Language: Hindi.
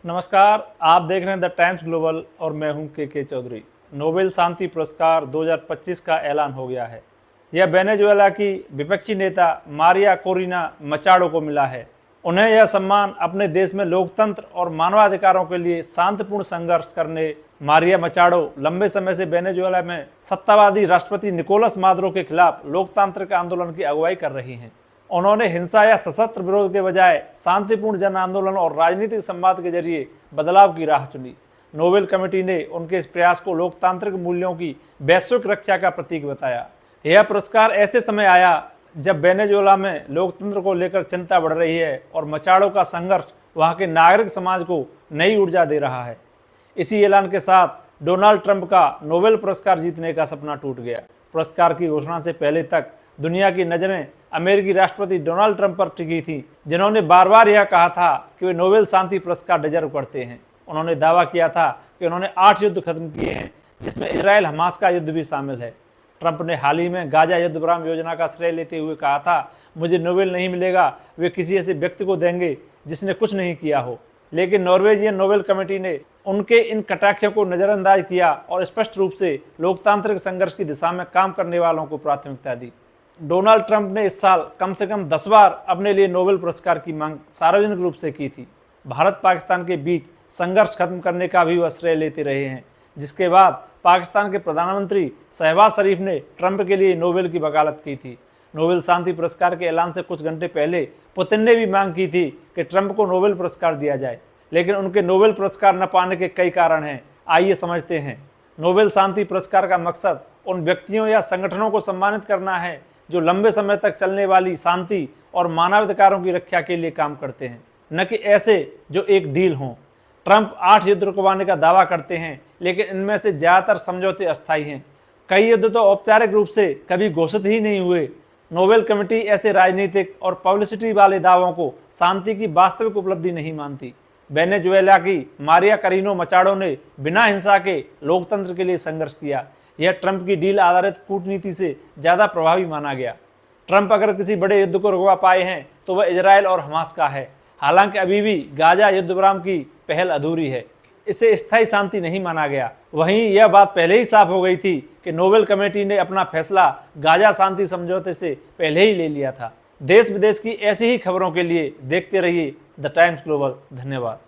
नमस्कार, आप देख रहे हैं द टाइम्स ग्लोबल और मैं हूं के चौधरी। नोबेल शांति पुरस्कार 2025 का ऐलान हो गया है। यह वेनेजुएला की विपक्षी नेता मारिया कोरिना मचाडो को मिला है। उन्हें यह सम्मान अपने देश में लोकतंत्र और मानवाधिकारों के लिए शांतिपूर्ण संघर्ष करने मारिया मचाडो लंबे समय से वेनेजुएला में सत्तावादी राष्ट्रपति निकोलस मादुरो के खिलाफ लोकतांत्रिक आंदोलन की अगुवाई कर रही हैं। उन्होंने हिंसा या सशस्त्र विरोध के बजाय शांतिपूर्ण जन आंदोलन और राजनीतिक संवाद के जरिए बदलाव की राह चुनी। नोबेल कमेटी ने उनके इस प्रयास को लोकतांत्रिक मूल्यों की वैश्विक रक्षा का प्रतीक बताया। यह पुरस्कार ऐसे समय आया जब वेनेजुएला में लोकतंत्र को लेकर चिंता बढ़ रही है और मचाडो का संघर्ष वहां के नागरिक समाज को नई ऊर्जा दे रहा है। इसी ऐलान के साथ डोनाल्ड ट्रंप का नोबेल पुरस्कार जीतने का सपना टूट गया। पुरस्कार की घोषणा से पहले तक दुनिया की नज़रें अमेरिकी राष्ट्रपति डोनाल्ड ट्रंप पर टिकी थी, जिन्होंने बार बार यह कहा था कि वे नोबेल शांति पुरस्कार डिजर्व करते हैं। उन्होंने दावा किया था कि उन्होंने 8 युद्ध खत्म किए हैं, जिसमें इजराइल हमास का युद्ध भी शामिल है। ट्रंप ने हाल ही में गाजा युद्ध विराम योजना का श्रेय लेते हुए कहा था, मुझे नोबेल नहीं मिलेगा, वे किसी ऐसे व्यक्ति को देंगे जिसने कुछ नहीं किया हो। लेकिन नॉर्वेजियन नोबेल कमेटी ने उनके इन कटाक्षों को नज़रअंदाज किया और स्पष्ट रूप से लोकतांत्रिक संघर्ष की दिशा में काम करने वालों को प्राथमिकता दी। डोनाल्ड ट्रंप ने इस साल कम से कम 10 बार अपने लिए नोबेल पुरस्कार की मांग सार्वजनिक रूप से की थी। भारत पाकिस्तान के बीच संघर्ष खत्म करने का भी वह श्रेय लेते रहे हैं, जिसके बाद पाकिस्तान के प्रधानमंत्री शहबाज शरीफ ने ट्रंप के लिए नोबेल की वकालत की थी। नोबेल शांति पुरस्कार के ऐलान से कुछ घंटे पहले पुतिन ने भी मांग की थी कि ट्रंप को नोबेल पुरस्कार दिया जाए, लेकिन उनके नोबेल पुरस्कार न पाने के कई कारण हैं। आइए समझते हैं। नोबेल शांति पुरस्कार का मकसद उन व्यक्तियों या संगठनों को सम्मानित करना है जो लंबे समय तक चलने वाली शांति और मानवाधिकारों की रक्षा के लिए काम करते हैं, न कि ऐसे जो एक डील हों। ट्रंप 8 युद्ध रुकवाने का दावा करते हैं, लेकिन इनमें से ज़्यादातर समझौते अस्थायी हैं। कई युद्ध तो औपचारिक रूप से कभी घोषित ही नहीं हुए। नोबेल कमेटी ऐसे राजनीतिक और पब्लिसिटी वाले दावों को शांति की वास्तविक उपलब्धि नहीं मानती। वेनेजुएला की मारिया करीनो मचाडो ने बिना हिंसा के लोकतंत्र के लिए संघर्ष किया। यह ट्रंप की डील आधारित कूटनीति से ज़्यादा प्रभावी माना गया। ट्रंप अगर किसी बड़े युद्ध को रुकवा पाए हैं तो वह इजराइल और हमास का है। हालांकि अभी भी गाजा युद्ध विराम की पहल अधूरी है, इसे स्थायी शांति नहीं माना गया। वहीं यह बात पहले ही साफ हो गई थी कि नोबेल कमेटी ने अपना फैसला गाजा शांति समझौते से पहले ही ले लिया था। देश विदेश की ऐसी ही खबरों के लिए देखते रहिए द टाइम्स ग्लोबल। धन्यवाद।